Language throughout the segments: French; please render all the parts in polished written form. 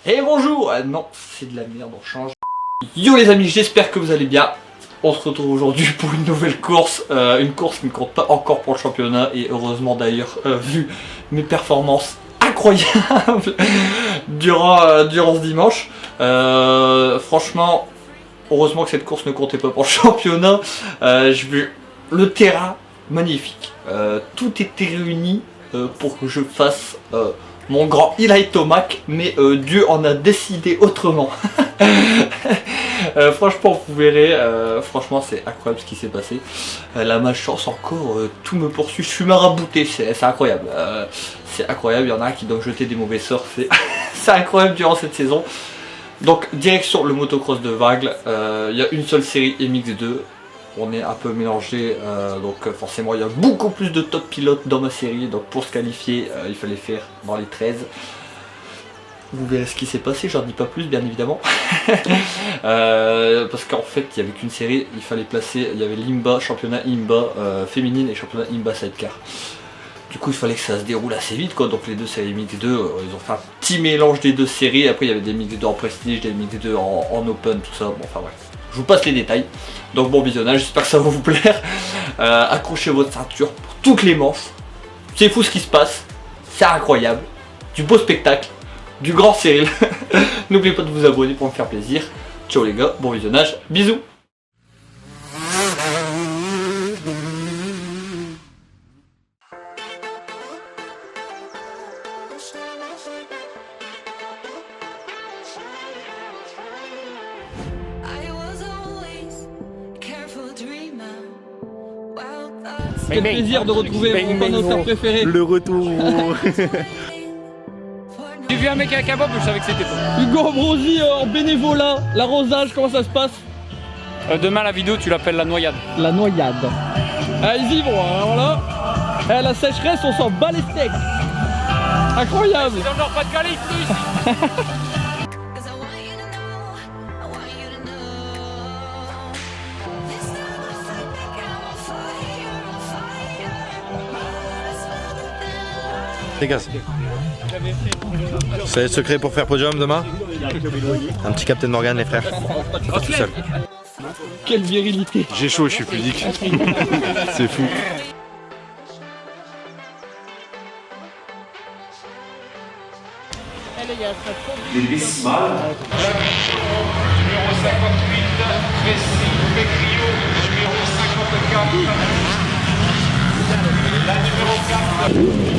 Et bonjour. Non, c'est de la merde, on change. Yo les amis, j'espère que vous allez bien. On se retrouve aujourd'hui pour une nouvelle course, une course qui ne compte pas encore pour le championnat. Et heureusement d'ailleurs, vu mes performances incroyables durant ce dimanche, franchement, heureusement que cette course ne comptait pas pour le championnat. J'ai vu le terrain magnifique, tout était réuni pour que je fasse mon grand Eli Tomac, mais Dieu en a décidé autrement. Franchement vous verrez, franchement c'est incroyable ce qui s'est passé. La malchance encore, tout me poursuit, je suis marabouté, c'est incroyable. C'est incroyable, il y en a qui doivent jeter des mauvais sorts, c'est incroyable durant cette saison. Donc direction le motocross de Vagles, il y a une seule série MX2. On est un peu mélangé, donc forcément il y a beaucoup plus de top pilotes dans ma série, donc pour se qualifier il fallait faire dans les 13. Vous verrez ce qui s'est passé, j'en dis pas plus bien évidemment. Parce qu'en fait il y avait qu'une série, il fallait placer, il y avait l'IMBA, championnat IMBA féminine et championnat IMBA sidecar. Du coup il fallait que ça se déroule assez vite quoi, donc les deux séries MX2, ils ont fait un petit mélange des deux séries, après il y avait des MX2 en prestige, des MX2 en open, tout ça, bon enfin bref. Je vous passe les détails, donc bon visionnage, j'espère que ça va vous plaire. Accrochez votre ceinture pour toutes les manches, c'est fou ce qui se passe, c'est incroyable, du beau spectacle, du grand Cyril. N'oubliez pas de vous abonner pour me faire plaisir. Ciao les gars, bon visionnage, bisous. Quel plaisir de retrouver mon connoisseur préféré. Le retour. J'ai vu un mec avec un bob, je savais que c'était toi. Hugo Ambrosi en bénévolat, l'arrosage, comment ça se passe? Demain la vidéo tu l'appelles la noyade. La noyade. Ah, ils y vont, hein, voilà. Eh, la sécheresse, on s'en bat les steaks. Incroyable. Dans le Nord-Pas-de-Calais, il pleut ici. Les gars, c'est le secret pour faire podium demain? Un petit Captain Morgan les frères. Pas tout seul. Quelle virilité. J'ai chaud, je suis pudique. C'est fou. Les Bismarck. Numéro 58, Tracy Pécrio, numéro 54. La numéro 4.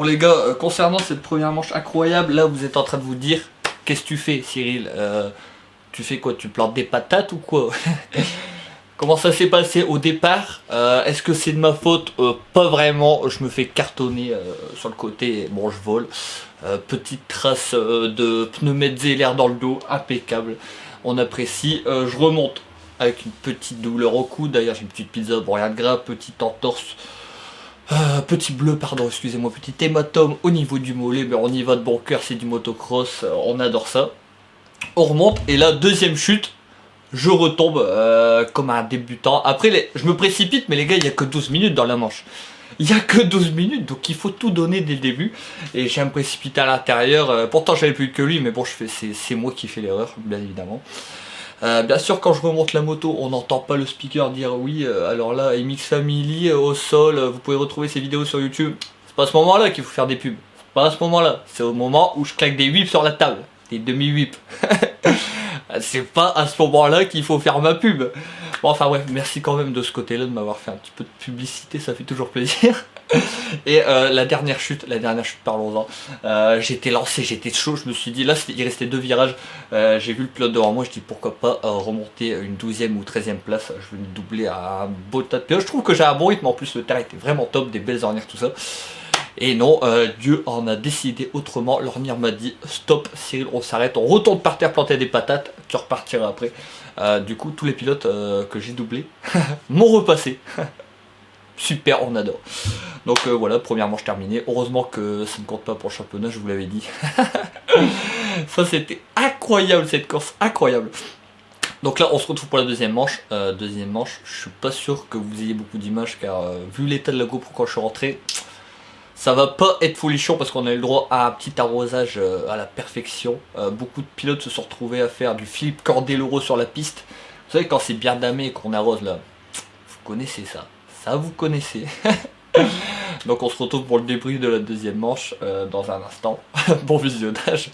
les gars, concernant cette première manche incroyable, là vous êtes en train de vous dire, qu'est-ce que tu fais Cyril? Tu fais quoi? Tu plantes des patates ou quoi? Comment ça s'est passé au départ? Est-ce que c'est de ma faute? Pas vraiment, je me fais cartonner sur le côté, bon je vole. Petite trace de pneus Metzeler dans le dos, impeccable, on apprécie. Je remonte avec une petite douleur au cou, d'ailleurs j'ai une petite pizza, bon rien de grave, petite entorse. Petit bleu, pardon, excusez-moi, petit hématome au niveau du mollet, mais on y va de bon cœur, c'est du motocross, on adore ça. On remonte, et là, deuxième chute, je retombe comme un débutant. Après, je me précipite, mais les gars, il n'y a que 12 minutes dans la manche. Il n'y a que 12 minutes, donc il faut tout donner dès le début. Et j'ai me précipité à l'intérieur, pourtant j'avais plus que lui, mais bon, c'est moi qui fais l'erreur, bien évidemment. Bien sûr, quand je remonte la moto, on n'entend pas le speaker dire oui, alors là, MX Family au sol, vous pouvez retrouver ces vidéos sur YouTube. C'est pas à ce moment-là qu'il faut faire des pubs. C'est pas à ce moment-là. C'est au moment où je claque des whips sur la table. Des demi-whips. C'est pas à ce moment-là qu'il faut faire ma pub. Bon, enfin bref, merci quand même de ce côté-là de m'avoir fait un petit peu de publicité, ça fait toujours plaisir. Et la dernière chute, parlons-en. J'étais lancé, j'étais chaud, je me suis dit, là il restait 2 virages, j'ai vu le pilote devant moi, je dis pourquoi pas remonter une 12e ou 13e place, je vais me doubler à un beau tas de pilotes. Je trouve que j'ai un bon rythme, en plus le terrain était vraiment top, des belles ornières, tout ça. Et non, Dieu en a décidé autrement, l'ornière m'a dit stop Cyril, on s'arrête, on retourne par terre planter des patates, tu repartiras après. Du coup tous les pilotes que j'ai doublés m'ont repassé. Super, on adore. Donc voilà, première manche terminée. Heureusement que ça ne compte pas pour le championnat, je vous l'avais dit. Ça c'était incroyable cette course, incroyable. Donc là on se retrouve pour la deuxième manche. Deuxième manche, je suis pas sûr que vous ayez beaucoup d'images car vu l'état de la GoPro quand je suis rentré, ça va pas être folichon parce qu'on a eu le droit à un petit arrosage à la perfection. Beaucoup de pilotes se sont retrouvés à faire du Philippe Candeloro sur la piste. Vous savez quand c'est bien damé et qu'on arrose là, vous connaissez ça. Ça vous connaissez. Donc on se retrouve pour le débrief de la deuxième manche dans un instant. Bon visionnage.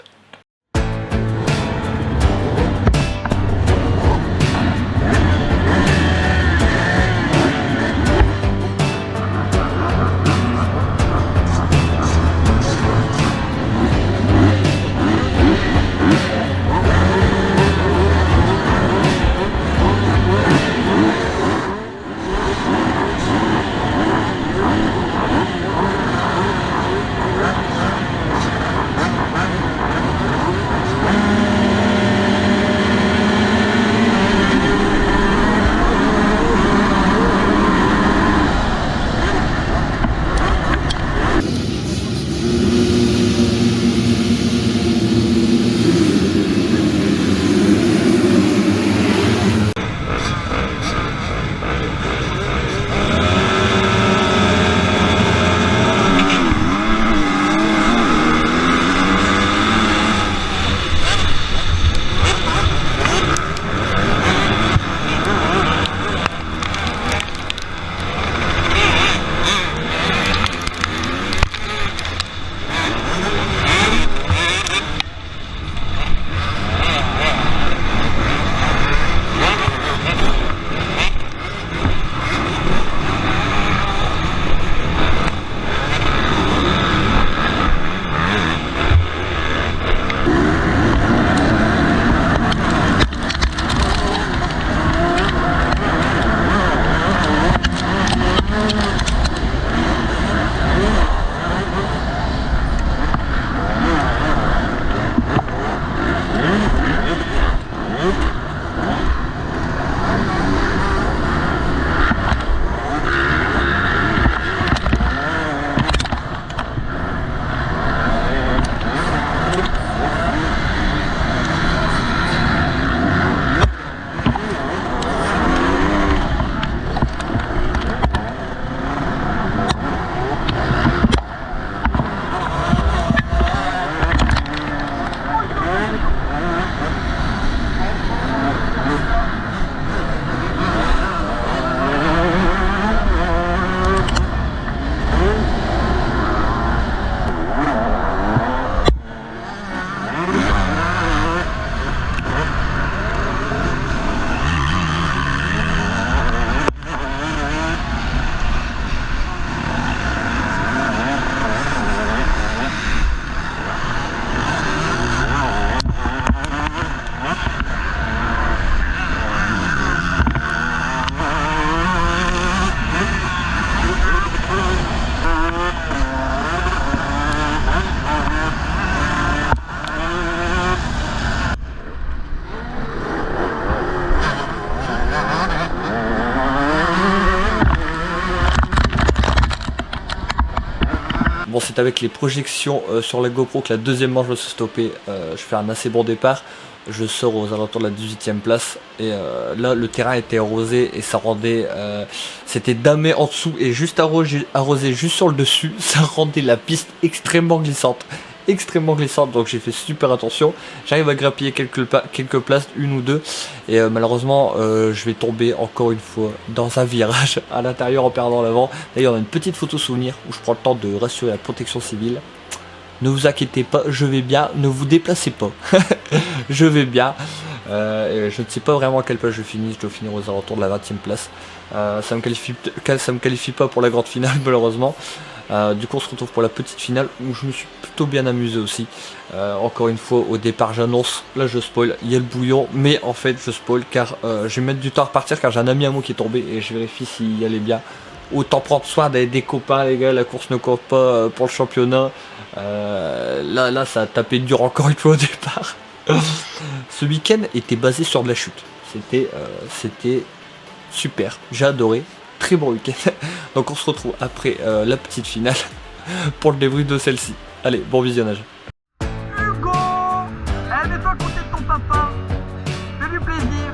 Bon, c'est avec les projections sur la GoPro que la deuxième manche va se stopper. Je fais un assez bon départ. Je sors aux alentours de la 18e place. Et là, le terrain était arrosé et ça rendait... c'était damé en dessous et juste arrosé juste sur le dessus. Ça rendait la piste extrêmement glissante. Donc j'ai fait super attention. J'arrive à grappiller quelques places, une ou deux, et malheureusement je vais tomber encore une fois dans un virage à l'intérieur en perdant l'avant. D'ailleurs on a une petite photo souvenir où je prends le temps de rassurer la protection civile. Ne vous inquiétez pas, je vais bien, ne vous déplacez pas. Je vais bien. Je ne sais pas vraiment à quelle place je finis, je dois finir aux alentours de la 20e place. Ça me qualifie pas pour la grande finale malheureusement. Du coup on se retrouve pour la petite finale où je me suis plutôt bien amusé aussi. Encore une fois au départ j'annonce, là je spoil, il y a le bouillon, mais en fait je spoil car je vais mettre du temps à repartir car j'ai un ami à moi qui est tombé et je vérifie s'il allait bien. Autant prendre soin des copains les gars, la course ne compte pas pour le championnat. Là ça a tapé dur encore une fois au départ. Ce week-end était basé sur de la chute, c'était super, j'ai adoré. Très bon week-end. Donc on se retrouve après la petite finale pour le débrief de celle-ci. Allez, bon visionnage. Hugo, mets-toi à côté de ton papa. Fais-lui plaisir.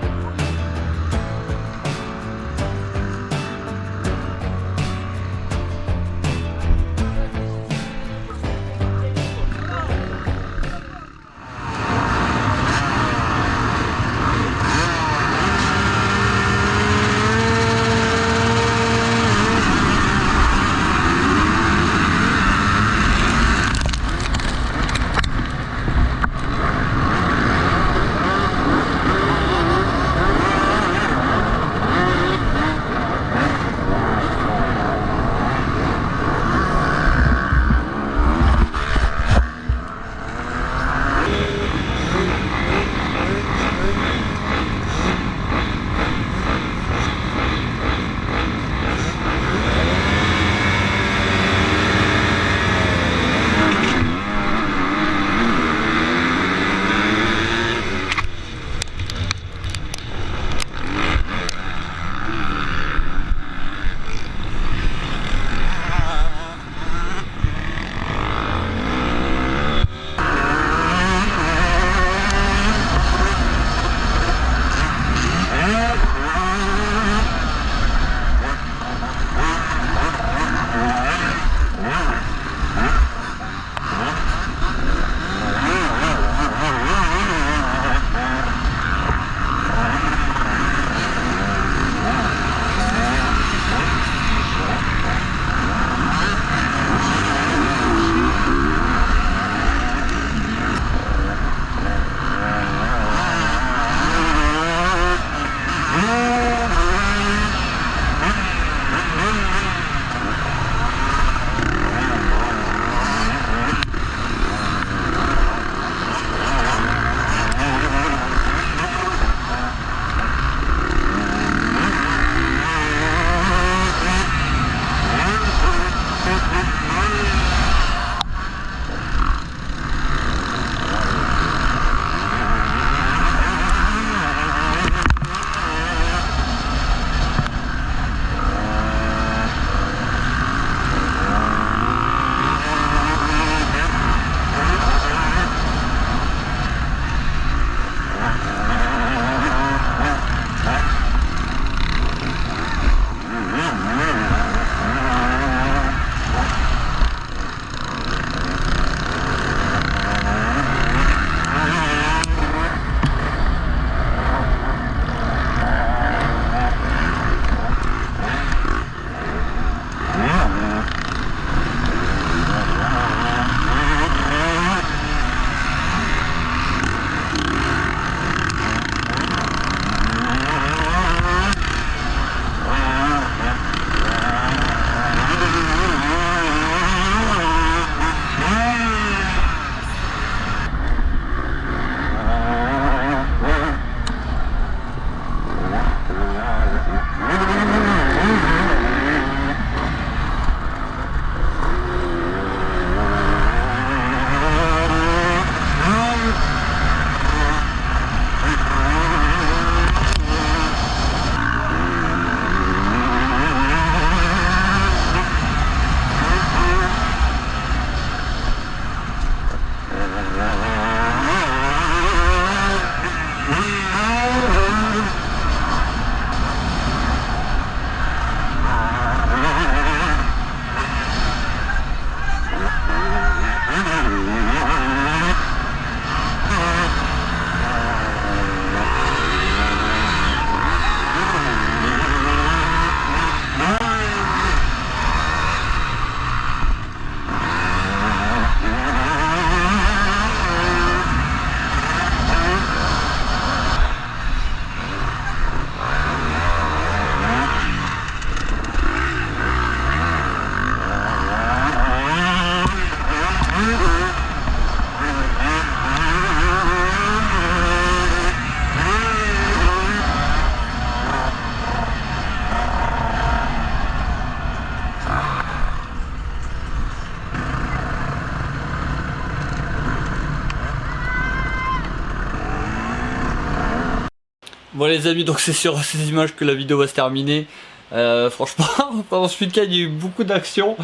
Bon les amis, donc c'est sur ces images que la vidéo va se terminer. Franchement, pendant ce week-end il y a eu beaucoup d'actions.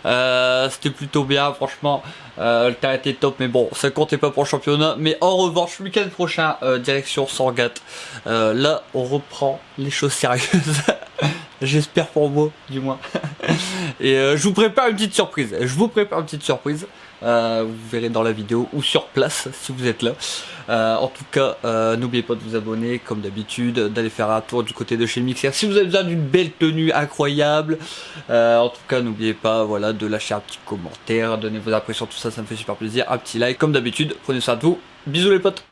C'était plutôt bien, franchement. Le terrain était top, mais bon, ça comptait pas pour le championnat. Mais en revanche, le week-end prochain, direction Sangatte. Là, on reprend les choses sérieuses. J'espère pour moi, du moins. Et je vous prépare une petite surprise. Vous verrez dans la vidéo ou sur place si vous êtes là. En tout cas, n'oubliez pas de vous abonner comme d'habitude, d'aller faire un tour du côté de chez Mixer si vous avez besoin d'une belle tenue incroyable. En tout cas, n'oubliez pas, voilà, de lâcher un petit commentaire, donner vos impressions, tout ça, ça me fait super plaisir. Un petit like comme d'habitude. Prenez soin de vous. Bisous les potes.